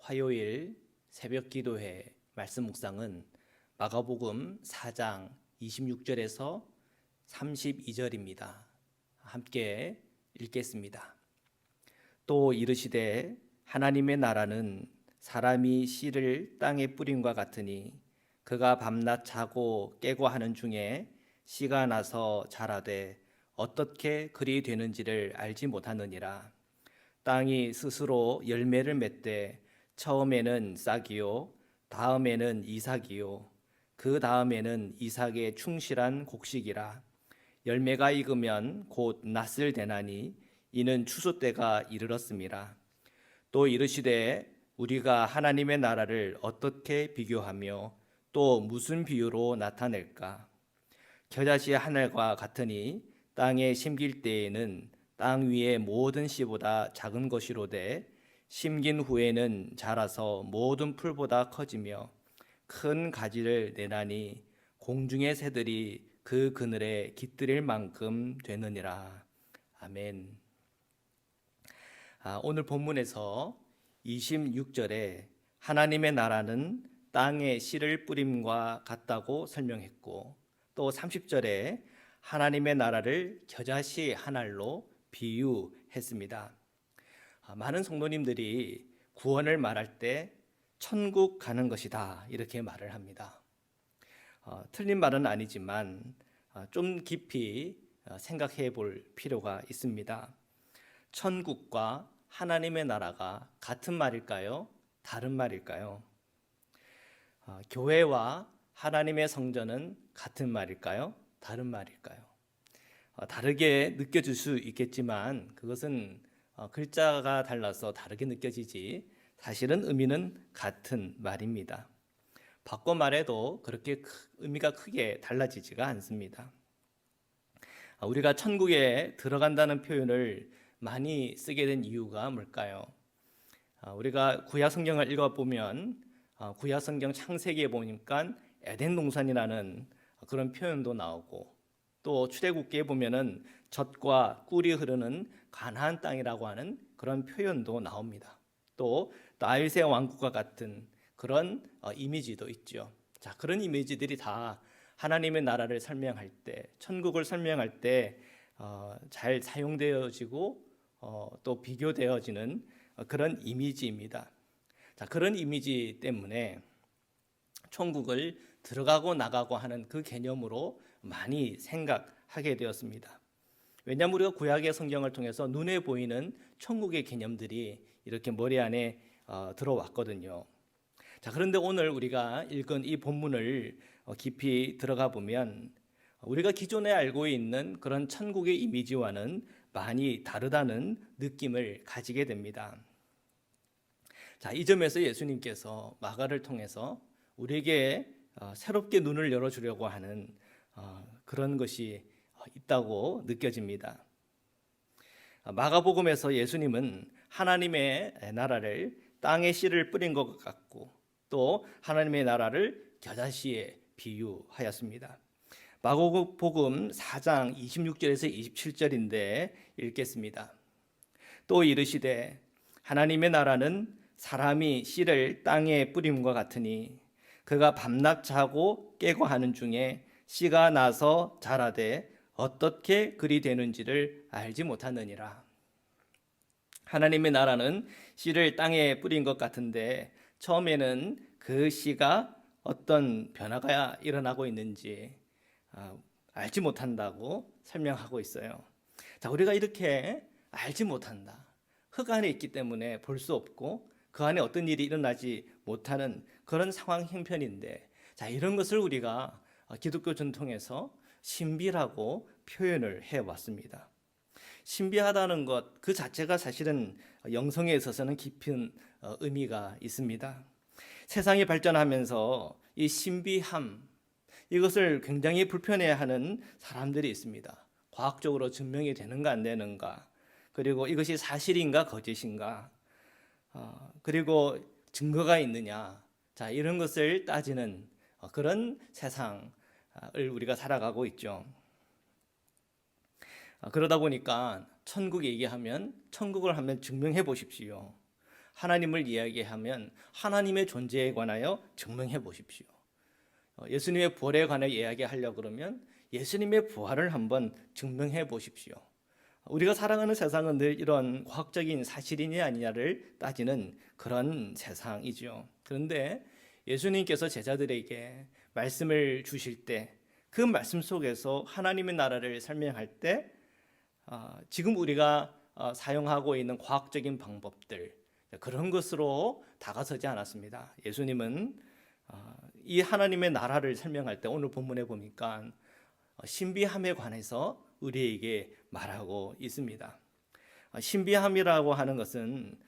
화요일 새벽 기도회 말씀 묵상은 마가복음 4장 26절에서 32절입니다. 함께 읽겠습니다. 또 이르시되 하나님의 나라는 사람이 씨를 땅에 뿌림과 같으니 그가 밤낮 자고 깨고 하는 중에 씨가 나서 자라되 어떻게 그리 되는지를 알지 못하느니라. 땅이 스스로 열매를 맺되 처음에는 싹이요 다음에는 이삭이요 그 다음에는 이삭의 충실한 곡식이라. 열매가 익으면 곧 낫을 되나니 이는 추수 때가 이르렀음이라. 또 이르시되 우리가 하나님의 나라를 어떻게 비교하며 또 무슨 비유로 나타낼까? 겨자씨 하늘과 같으니 땅에 심길 때에는 땅 위의 모든 씨보다 작은 것이로되 심긴 후에는 자라서 모든 풀보다 커지며 큰 가지를 내나니 공중의 새들이 그 그늘에 깃들일 만큼 되느니라. 아멘. 오늘 본문에서 26절에 하나님의 나라는 땅에 씨를 뿌림과 같다고 설명했고, 또 30절에 하나님의 나라를 겨자씨 한 알로 비유했습니다. 많은 성도님들이 구원을 말할 때 천국 가는 것이다 이렇게 말을 합니다. 틀린 말은 아니지만 좀 깊이 생각해 볼 필요가 있습니다. 천국과 하나님의 나라가 같은 말일까요? 다른 말일까요? 교회와 하나님의 성전은 같은 말일까요? 다른 말일까요? 다르게 느껴질 수 있겠지만 그것은 글자가 달라서 다르게 느껴지지 사실은 의미는 같은 말입니다. 바꿔 말해도 그렇게 의미가 크게 달라지지가 않습니다. 우리가 천국에 들어간다는 표현을 많이 쓰게 된 이유가 뭘까요? 우리가 구약 성경을 읽어보면 구약 성경 창세기에 보니까 에덴 동산이라는 그런 표현도 나오고, 또 출애굽기에 보면은 젖과 꿀이 흐르는 가나안 땅이라고 하는 그런 표현도 나옵니다. 또 다윗의 왕국과 같은 그런 이미지도 있죠. 자, 그런 이미지들이 다 하나님의 나라를 설명할 때, 천국을 설명할 때 잘 사용되어지고 또 비교되어지는 그런 이미지입니다. 자, 그런 이미지 때문에 천국을 들어가고 나가고 하는 그 개념으로 많이 생각하게 되었습니다. 왜냐하면 우리가 구약의 성경을 통해서 눈에 보이는 천국의 개념들이 이렇게 머리 안에 들어왔거든요. 자, 그런데 오늘 우리가 읽은 이 본문을 깊이 들어가 보면 우리가 기존에 알고 있는 그런 천국의 이미지와는 많이 다르다는 느낌을 가지게 됩니다. 자, 이 점에서 예수님께서 마가를 통해서 우리에게 새롭게 눈을 열어주려고 하는 그런 것이 있다고 느껴집니다. 마가복음에서 예수님은 하나님의 나라를 땅에 씨를 뿌린 것 같고, 또 하나님의 나라를 겨자씨에 비유하였습니다. 마가복음 4장 26절에서 27절인데 읽겠습니다. 또 이르시되 하나님의 나라는 사람이 씨를 땅에 뿌림과 같으니 그가 밤낮 자고 깨고 하는 중에 씨가 나서 자라되 어떻게 그리 되는지를 알지 못하느니라. 하나님의 나라는 씨를 땅에 뿌린 것 같은데 처음에는 그 씨가 어떤 변화가 일어나고 있는지 알지 못한다고 설명하고 있어요. 자, 우리가 이렇게 알지 못한다, 흙 안에 있기 때문에 볼 수 없고 그 안에 어떤 일이 일어나지 못하는 그런 상황 형편인데, 자, 이런 것을 우리가 기독교 전통에서 신비라고 표현을 해왔습니다. 신비하다는 것 그 자체가 사실은 영성에 있어서는 깊은 의미가 있습니다. 세상이 발전하면서 이 신비함, 이것을 굉장히 불편해하는 사람들이 있습니다. 과학적으로 증명이 되는가 안 되는가, 그리고 이것이 사실인가 거짓인가, 그리고 증거가 있느냐, 자, 이런 것을 따지는 그런 세상을 우리가 살아가고 있죠. 그러다 보니까 천국 얘기하면, 천국을 하면 증명해 보십시오, 하나님을 이야기하면 하나님의 존재에 관하여 증명해 보십시오. 예수님의 부활에 관해 이야기하려고 그러면 예수님의 부활을 한번 증명해 보십시오. 우리가 살아가는 세상은 늘 이런 과학적인 사실이냐 아니냐를 따지는 그런 세상이죠. 그런데 예수님께서 제자들에게 말씀을 주실 때 그 말씀 속에서 하나님의 나라를 설명할 때 지금 우리가 사용하고 있는 과학적인 방법들 그런 것으로 다가서지 않았습니다. 예수님은 이 하나님의 나라를 설명할 때 오늘 본문에 보니까 신비함에 관해서 우리에게 말하고 있습니다. 신비함이라고 하는 것은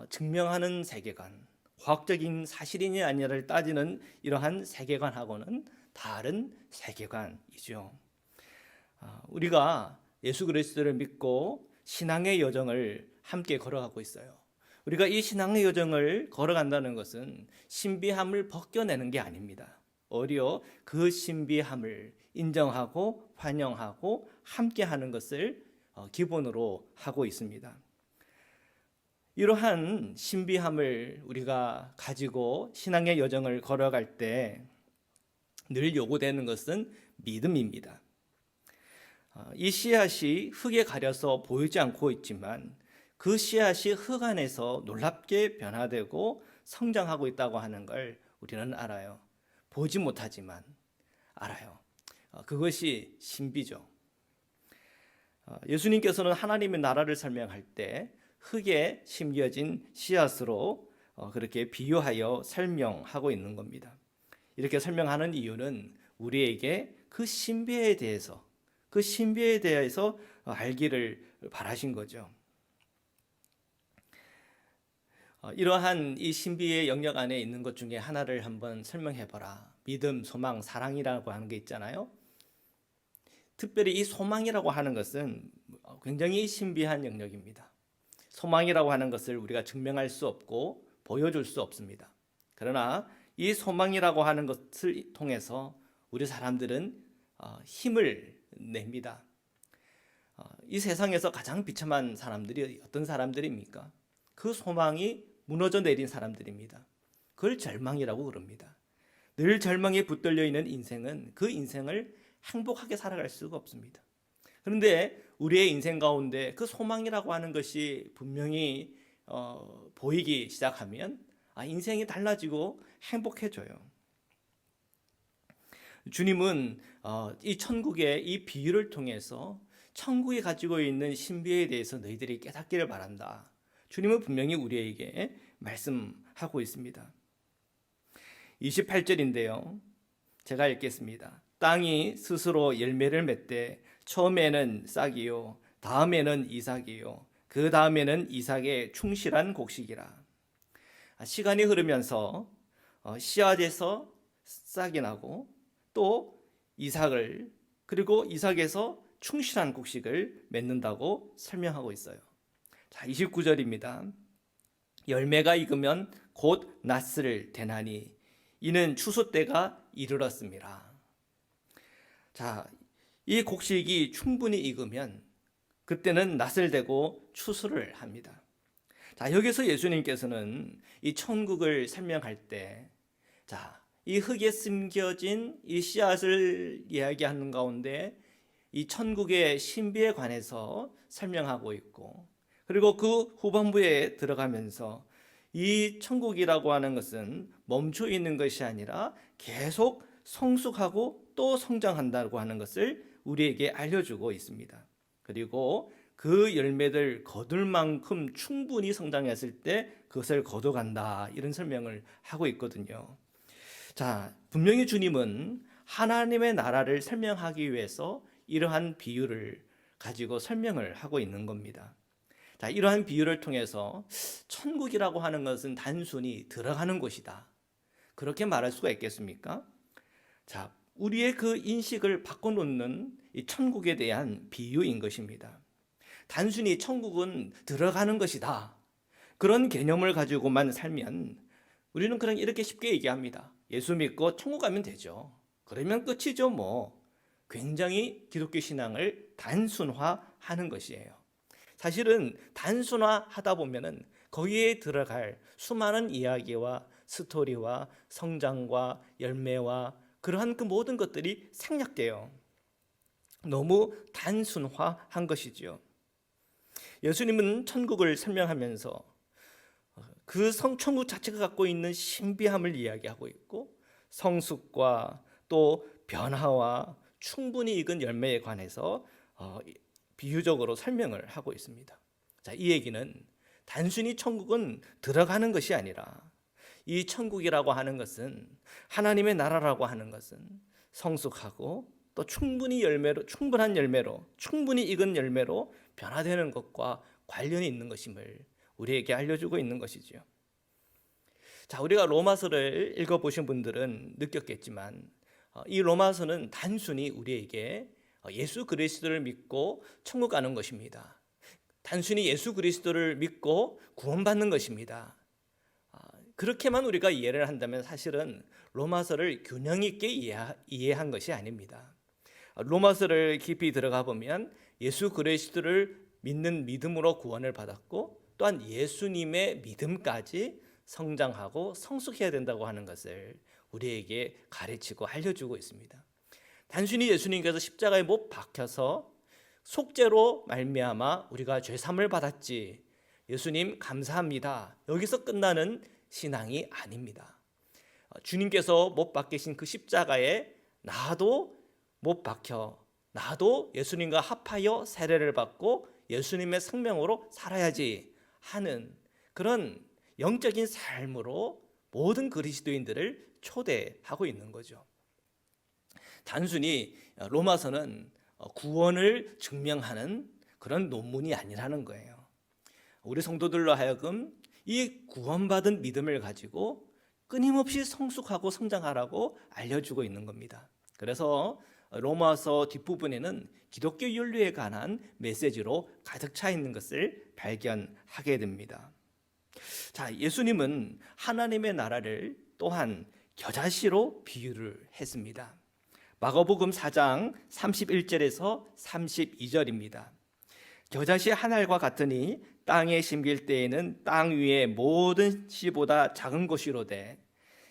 증명하는 세계관, 과학적인 사실이냐 아니냐를 따지는 이러한 세계관하고는 다른 세계관이죠. 우리가 예수 그리스도를 믿고 신앙의 여정을 함께 걸어가고 있어요. 우리가 이 신앙의 여정을 걸어간다는 것은 신비함을 벗겨내는 게 아닙니다. 오히려 그 신비함을 인정하고 환영하고 함께하는 것을 기본으로 하고 있습니다. 이러한 신비함을 우리가 가지고 신앙의 여정을 걸어갈 때 늘 요구되는 것은 믿음입니다. 이 씨앗이 흙에 가려서 보이지 않고 있지만 그 씨앗이 흙 안에서 놀랍게 변화되고 성장하고 있다고 하는 걸 우리는 알아요. 보지 못하지만 알아요. 그것이 신비죠. 예수님께서는 하나님의 나라를 설명할 때 흙에 심겨진 씨앗으로 그렇게 비유하여 설명하고 있는 겁니다. 이렇게 설명하는 이유는 우리에게 그 신비에 대해서 알기를 바라신 거죠. 이러한 이 신비의 영역 안에 있는 것 중에 하나를 한번 설명해 보라. 믿음, 소망, 사랑이라고 하는 게 있잖아요. 특별히 이 소망이라고 하는 것은 굉장히 신비한 영역입니다. 소망이라고 하는 것을 우리가 증명할 수 없고 보여줄 수 없습니다. 그러나 이 소망이라고 하는 것을 통해서 우리 사람들은 힘을 냅니다. 이 세상에서 가장 비참한 사람들이 어떤 사람들입니까? 그 소망이 무너져 내린 사람들입니다. 그걸 절망이라고 그럽니다. 늘 절망에 붙들려 있는 인생은 그 인생을 행복하게 살아갈 수가 없습니다. 그런데 우리의 인생 가운데 그 소망이라고 하는 것이 분명히 보이기 시작하면 인생이 달라지고 행복해져요. 주님은 이 천국의 이 비유를 통해서 천국이 가지고 있는 신비에 대해서 너희들이 깨닫기를 바란다. 주님은 분명히 우리에게 말씀하고 있습니다. 28절인데요. 제가 읽겠습니다. 땅이 스스로 열매를 맺되 처음에는 싹이요 다음에는 이삭이요 그 다음에는 이삭의 충실한 곡식이라. 시간이 흐르면서 씨앗에서 싹이 나고 또 이삭을 그리고 이삭에서 충실한 곡식을 맺는다고 설명하고 있어요. 자, 29절입니다. 열매가 익으면 곧 낫을 대나니 이는 추수 때가 이르렀습니다. 자, 이 곡식이 충분히 익으면 그때는 낫을 대고 추수를 합니다. 자, 여기서 예수님께서는 이 천국을 설명할 때, 자, 이 흙에 심겨진 이 씨앗을 이야기하는 가운데 이 천국의 신비에 관해서 설명하고 있고, 그리고 그 후반부에 들어가면서 이 천국이라고 하는 것은 멈춰 있는 것이 아니라 계속 성숙하고 또 성장한다고 하는 것을 우리에게 알려주고 있습니다. 그리고 그 열매들 거둘 만큼 충분히 성장했을 때 그것을 거둬간다, 이런 설명을 하고 있거든요. 자, 분명히 주님은 하나님의 나라를 설명하기 위해서 이러한 비유를 가지고 설명을 하고 있는 겁니다. 자, 이러한 비유를 통해서 천국이라고 하는 것은 단순히 들어가는 곳이다, 그렇게 말할 수가 있겠습니까? 자, 우리의 그 인식을 바꿔놓는 이 천국에 대한 비유인 것입니다. 단순히 천국은 들어가는 것이다, 그런 개념을 가지고만 살면 우리는 그냥 이렇게 쉽게 얘기합니다. 예수 믿고 천국 가면 되죠. 그러면 끝이죠 뭐. 굉장히 기독교 신앙을 단순화하는 것이에요. 사실은 단순화하다 보면은 거기에 들어갈 수많은 이야기와 스토리와 성장과 열매와 그러한 그 모든 것들이 생략돼요. 너무 단순화한 것이지요. 예수님은 천국을 설명하면서 그 천국 자체가 갖고 있는 신비함을 이야기하고 있고, 성숙과 또 변화와 충분히 익은 열매에 관해서 비유적으로 설명을 하고 있습니다. 자, 이 얘기는 단순히 천국은 들어가는 것이 아니라, 이 천국이라고 하는 것은, 하나님의 나라라고 하는 것은 성숙하고 또 충분한 열매로, 충분히 익은 열매로 변화되는 것과 관련이 있는 것임을 우리에게 알려주고 있는 것이지요. 자, 우리가 로마서를 읽어보신 분들은 느꼈겠지만, 이 로마서는 단순히 우리에게 예수 그리스도를 믿고 천국 가는 것입니다. 단순히 예수 그리스도를 믿고 구원받는 것입니다. 그렇게만 우리가 이해를 한다면 사실은 로마서를 균형 있게 이해한 것이 아닙니다. 로마서를 깊이 들어가 보면 예수 그리스도를 믿는 믿음으로 구원을 받았고, 또한 예수님의 믿음까지 성장하고 성숙해야 된다고 하는 것을 우리에게 가르치고 알려주고 있습니다. 단순히 예수님께서 십자가에 못 박혀서 속죄로 말미암아 우리가 죄사함을 받았지, 예수님 감사합니다, 여기서 끝나는 신앙이 아닙니다. 주님께서 못 박히신 그 십자가에 나도 못 박혀, 나도 예수님과 합하여 세례를 받고 예수님의 생명으로 살아야지 하는 그런 영적인 삶으로 모든 그리스도인들을 초대하고 있는 거죠. 단순히 로마서는 구원을 증명하는 그런 논문이 아니라는 거예요. 우리 성도들로 하여금 이 구원받은 믿음을 가지고 끊임없이 성숙하고 성장하라고 알려주고 있는 겁니다. 그래서 로마서 뒷부분에는 기독교 윤리에 관한 메시지로 가득 차 있는 것을 발견하게 됩니다. 자, 예수님은 하나님의 나라를 또한 겨자씨로 비유를 했습니다. 마가복음 4장 31절에서 32절입니다. 겨자씨 한 알과 같으니 땅에 심길 때에는 땅 위의 모든 씨보다 작은 것이로되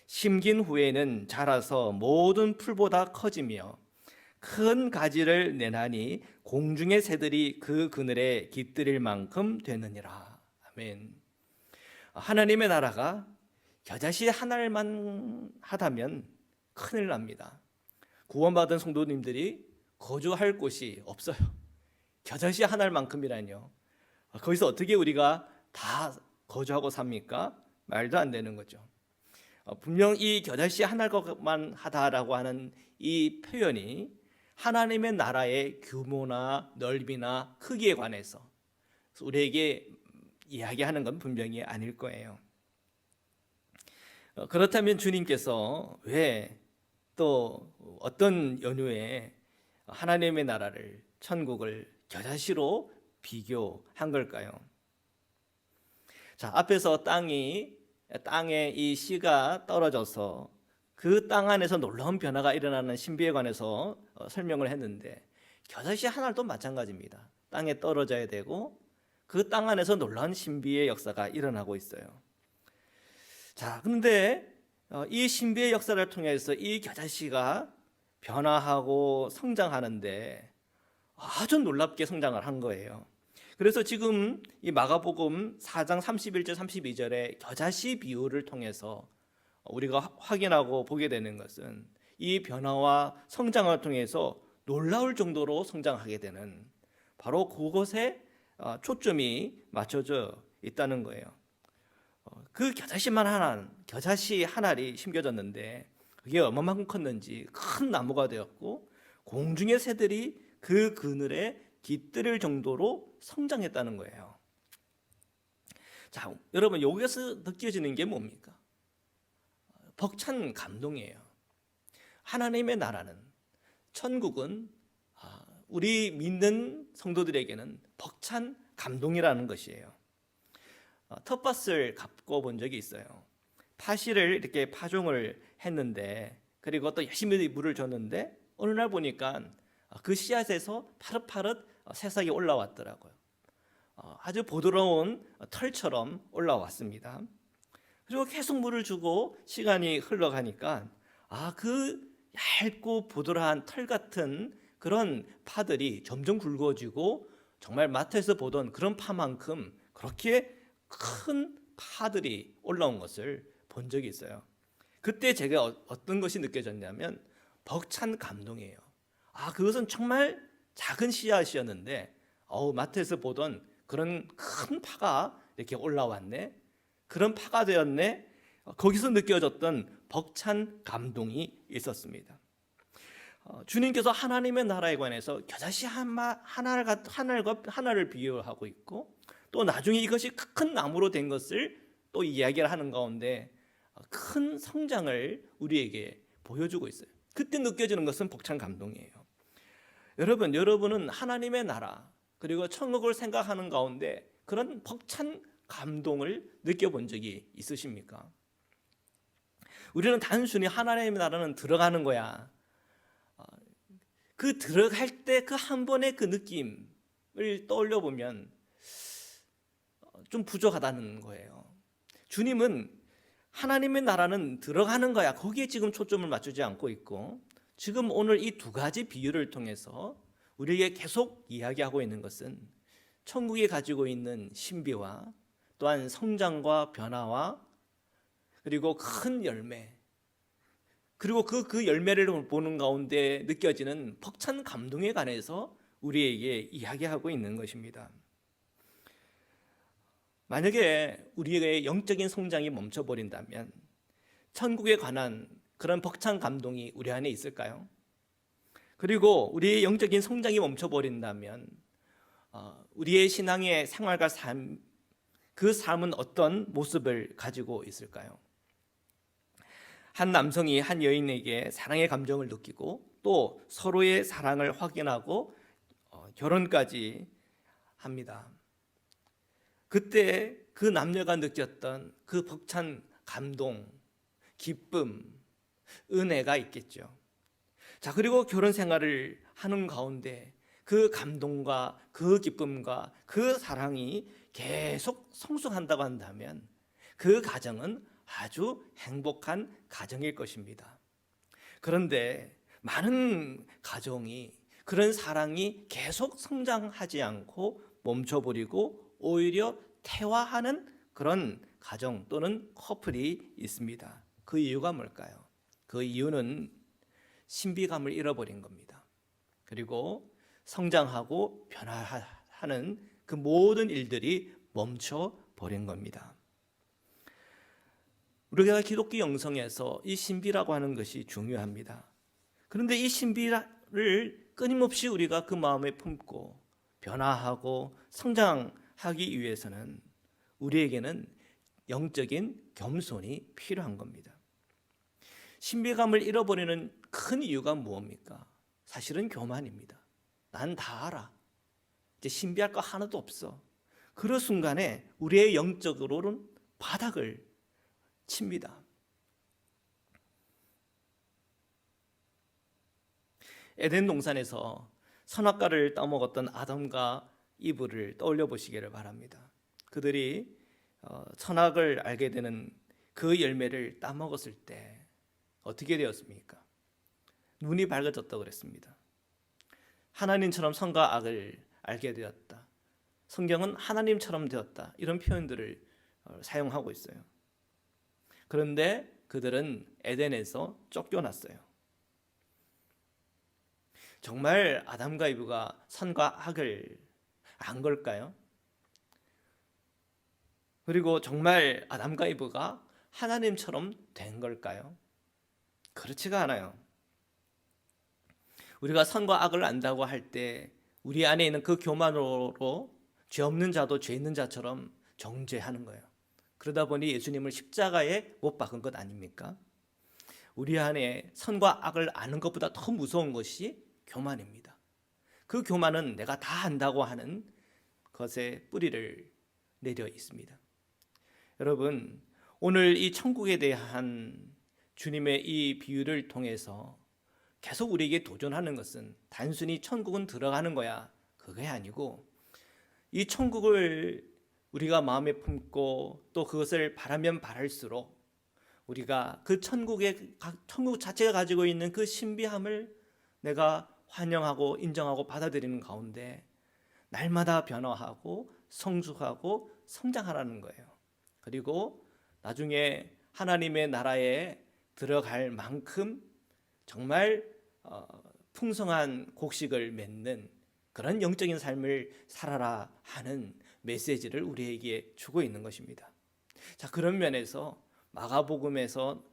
심긴 후에는 자라서 모든 풀보다 커지며 큰 가지를 내나니 공중의 새들이 그 그늘에 깃들일 만큼 되느니라. 아멘. 하나님의 나라가 겨자씨 한 알만 하다면 큰일 납니다. 구원받은 성도님들이 거주할 곳이 없어요. 겨자씨 한 알만큼이라뇨. 거기서 어떻게 우리가 다 거주하고 삽니까? 말도 안 되는 거죠. 분명 이 겨자씨 한 알만 하다라고 하는 이 표현이 하나님의 나라의 규모나 넓이나 크기에 관해서 우리에게 이야기하는 건 분명히 아닐 거예요. 그렇다면 주님께서 왜 또 어떤 연유에 하나님의 나라를, 천국을 겨자씨로 비교한 걸까요? 자, 앞에서 땅에 이 씨가 떨어져서 그 땅 안에서 놀라운 변화가 일어나는 신비에 관해서 설명을 했는데, 겨자씨 한 알도 마찬가지입니다. 땅에 떨어져야 되고 그 땅 안에서 놀라운 신비의 역사가 일어나고 있어요. 자, 그런데 이 신비의 역사를 통해서 이 겨자씨가 변화하고 성장하는데 아주 놀랍게 성장을 한 거예요. 그래서 지금 이 마가복음 4장 31절 32절의 겨자씨 비유를 통해서 우리가 확인하고 보게 되는 것은 이 변화와 성장을 통해서 놀라울 정도로 성장하게 되는 바로 그것에 초점이 맞춰져 있다는 거예요. 그 겨자씨 한 알이 심겨졌는데 그게 얼마만큼 컸는지 큰 나무가 되었고 공중의 새들이 그 그늘에 깃들일 정도로 성장했다는 거예요. 자, 여러분 여기서 느껴지는 게 뭡니까? 벅찬 감동이에요. 하나님의 나라는, 천국은 우리 믿는 성도들에게는 벅찬 감동이라는 것이에요. 텃밭을 가꿔 본 적이 있어요. 파시를 이렇게 파종을 했는데, 그리고 또 열심히 물을 줬는데 어느 날 보니까 그 씨앗에서 파릇파릇 새싹이 올라왔더라고요. 아주 부드러운 털처럼 올라왔습니다. 그리고 계속 물을 주고 시간이 흘러가니까 그 얇고 부드러운 털 같은 그런 파들이 점점 굵어지고 정말 마트에서 보던 그런 파만큼 그렇게 큰 파들이 올라온 것을 본 적이 있어요. 그때 제가 어떤 것이 느껴졌냐면 벅찬 감동이에요. 그것은 정말 작은 씨앗이었는데 마트에서 보던 그런 큰 파가 이렇게 올라왔네. 그런 파가 되었네. 거기서 느껴졌던 벅찬 감동이 있었습니다. 주님께서 하나님의 나라에 관해서 겨자씨 하나를 비유하고 있고 또 나중에 이것이 큰 나무로 된 것을 또 이야기를 하는 가운데 큰 성장을 우리에게 보여주고 있어요. 그때 느껴지는 것은 벅찬 감동이에요. 여러분은 하나님의 나라 그리고 천국을 생각하는 가운데 그런 벅찬 감동을 느껴본 적이 있으십니까? 우리는 단순히 하나님의 나라는 들어가는 거야. 그 들어갈 때 그 한 번의 그 느낌을 떠올려 보면 좀 부족하다는 거예요. 주님은 하나님의 나라는 들어가는 거야. 거기에 지금 초점을 맞추지 않고 있고 지금 오늘 이 두 가지 비유를 통해서 우리에게 계속 이야기하고 있는 것은 천국이 가지고 있는 신비와 또한 성장과 변화와 그리고 큰 열매 그리고 그 열매를 보는 가운데 느껴지는 벅찬 감동에 관해서 우리에게 이야기하고 있는 것입니다. 만약에 우리의 영적인 성장이 멈춰버린다면 천국에 관한 그런 벅찬 감동이 우리 안에 있을까요? 그리고 우리의 영적인 성장이 멈춰버린다면 우리의 신앙의 생활과 삶, 그 삶은 어떤 모습을 가지고 있을까요? 한 남성이 한 여인에게 사랑의 감정을 느끼고 또 서로의 사랑을 확인하고 결혼까지 합니다. 그때 그 남녀가 느꼈던 그 벅찬 감동, 기쁨, 은혜가 있겠죠. 자, 그리고 결혼 생활을 하는 가운데 그 감동과 그 기쁨과 그 사랑이 계속 성숙한다고 한다면 그 가정은 아주 행복한 가정일 것입니다. 그런데 많은 가정이 그런 사랑이 계속 성장하지 않고 멈춰버리고 오히려 퇴화하는 그런 가정 또는 커플이 있습니다. 그 이유가 뭘까요? 그 이유는 신비감을 잃어버린 겁니다. 그리고 성장하고 변화하는 그 모든 일들이 멈춰버린 겁니다. 우리가 기독교 영성에서 이 신비라고 하는 것이 중요합니다. 그런데 이 신비를 끊임없이 우리가 그 마음에 품고 변화하고 성장하기 위해서는 우리에게는 영적인 겸손이 필요한 겁니다. 신비감을 잃어버리는 큰 이유가 무엇입니까? 사실은 교만입니다. 난 다 알아. 이제 신비할 거 하나도 없어. 그런 순간에 우리의 영적으로는 바닥을 칩니다. 에덴 동산에서 선악과를 따먹었던 아담과 이브를 떠올려 보시기를 바랍니다. 그들이 선악을 알게 되는 그 열매를 따먹었을 때 어떻게 되었습니까? 눈이 밝아졌다고 그랬습니다. 하나님처럼 선과 악을 알게 되었다. 성경은 하나님처럼 되었다. 이런 표현들을 사용하고 있어요. 그런데 그들은 에덴에서 쫓겨났어요. 정말 아담과 이브가 선과 악을 안 걸까요? 그리고 정말 아담과 이브가 하나님처럼 된 걸까요? 그렇지가 않아요. 우리가 선과 악을 안다고 할 때 우리 안에 있는 그 교만으로 죄 없는 자도 죄 있는 자처럼 정죄하는 거예요. 그러다 보니 예수님을 십자가에 못 박은 것 아닙니까? 우리 안에 선과 악을 아는 것보다 더 무서운 것이 교만입니다. 그 교만은 내가 다 안다고 하는 것에 뿌리를 내려 있습니다. 여러분, 오늘 이 천국에 대한 주님의 이 비유를 통해서 계속 우리에게 도전하는 것은 단순히 천국은 들어가는 거야, 그게 아니고 이 천국을 우리가 마음에 품고 또 그것을 바라면 바랄수록 우리가 그 천국 자체가 가지고 있는 그 신비함을 내가 환영하고 인정하고 받아들이는 가운데 날마다 변화하고 성숙하고 성장하라는 거예요. 그리고 나중에 하나님의 나라에 들어갈 만큼 정말 풍성한 곡식을 맺는 그런 영적인 삶을 살아라 하는 메시지를 우리에게 주고 있는 것입니다. 자, 그런 면에서 마가복음에서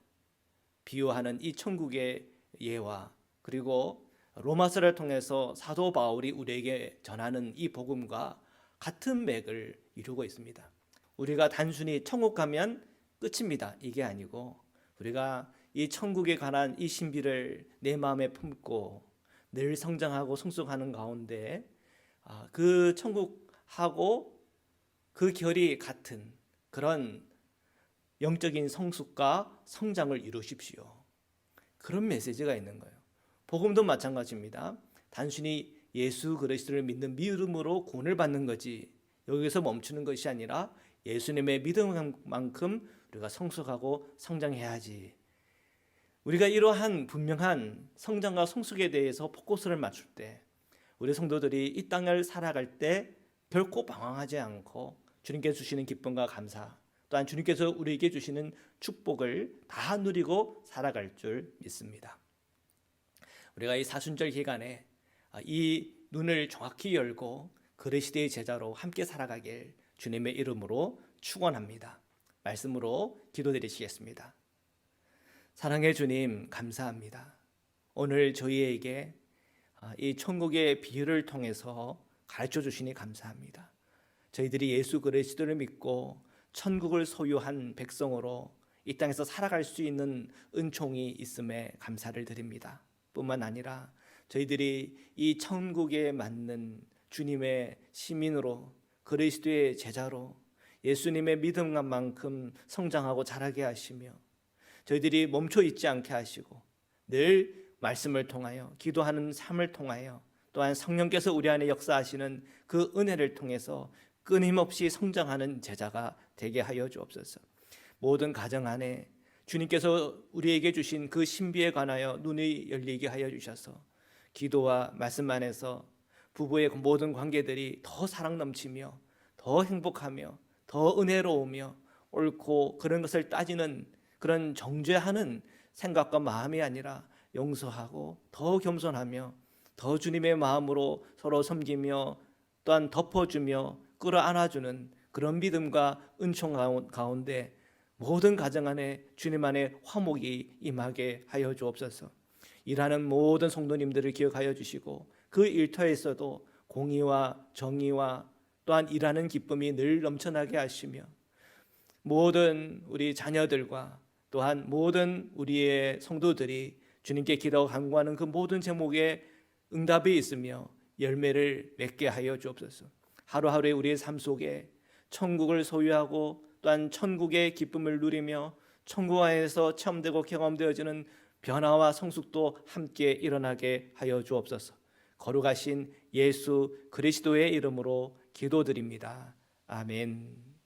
비유하는 이 천국의 예와 그리고 로마서를 통해서 사도 바울이 우리에게 전하는 이 복음과 같은 맥을 이루고 있습니다. 우리가 단순히 천국 가면 끝입니다. 이게 아니고 우리가 이 천국에 관한 이 신비를 내 마음에 품고 늘 성장하고 성숙하는 가운데 그 천국하고 그 결이 같은 그런 영적인 성숙과 성장을 이루십시오. 그런 메시지가 있는 거예요. 복음도 마찬가지입니다. 단순히 예수 그리스도를 믿는 믿음으로 구원을 받는 거지 여기서 멈추는 것이 아니라 예수님의 믿음만큼 우리가 성숙하고 성장해야지. 우리가 이러한 분명한 성장과 성숙에 대해서 포커스를 맞출 때 우리 성도들이 이 땅을 살아갈 때 결코 방황하지 않고 주님께서 주시는 기쁨과 감사 또한 주님께서 우리에게 주시는 축복을 다 누리고 살아갈 줄 믿습니다. 우리가 이 사순절 기간에 이 눈을 정확히 열고 그리스도의 제자로 함께 살아가길 주님의 이름으로 축원합니다. 말씀으로 기도드리시겠습니다. 사랑의 주님, 감사합니다. 오늘 저희에게 이 천국의 비유를 통해서 가르쳐 주시니 감사합니다. 저희들이 예수 그리스도를 믿고 천국을 소유한 백성으로 이 땅에서 살아갈 수 있는 은총이 있음에 감사를 드립니다. 뿐만 아니라 저희들이 이 천국에 맞는 주님의 시민으로 그리스도의 제자로 예수님의 믿음만큼 성장하고 자라게 하시며 저희들이 멈춰 있지 않게 하시고 늘 말씀을 통하여 기도하는 삶을 통하여 또한 성령께서 우리 안에 역사하시는 그 은혜를 통해서 끊임없이 성장하는 제자가 되게 하여 주옵소서. 모든 가정 안에 주님께서 우리에게 주신 그 신비에 관하여 눈이 열리게 하여 주셔서 기도와 말씀 안에서 부부의 모든 관계들이 더 사랑 넘치며 더 행복하며 더 은혜로우며 옳고 그런 것을 따지는 그런 정죄하는 생각과 마음이 아니라 용서하고 더 겸손하며 더 주님의 마음으로 서로 섬기며 또한 덮어주며 끌어안아주는 그런 믿음과 은총 가운데 모든 가정 안에 주님 안에 화목이 임하게 하여 주옵소서. 일하는 모든 성도님들을 기억하여 주시고 그 일터에서도 공의와 정의와 또한 일하는 기쁨이 늘 넘쳐나게 하시며 모든 우리 자녀들과 또한 모든 우리의 성도들이 주님께 기도하고 간구하는 그 모든 제목에 응답이 있으며 열매를 맺게 하여 주옵소서. 하루하루의 우리의 삶 속에 천국을 소유하고 또한 천국의 기쁨을 누리며 천국 안에서 체험되고 경험되어지는 변화와 성숙도 함께 일어나게 하여 주옵소서. 거룩하신 예수 그리스도의 이름으로 기도드립니다. 아멘.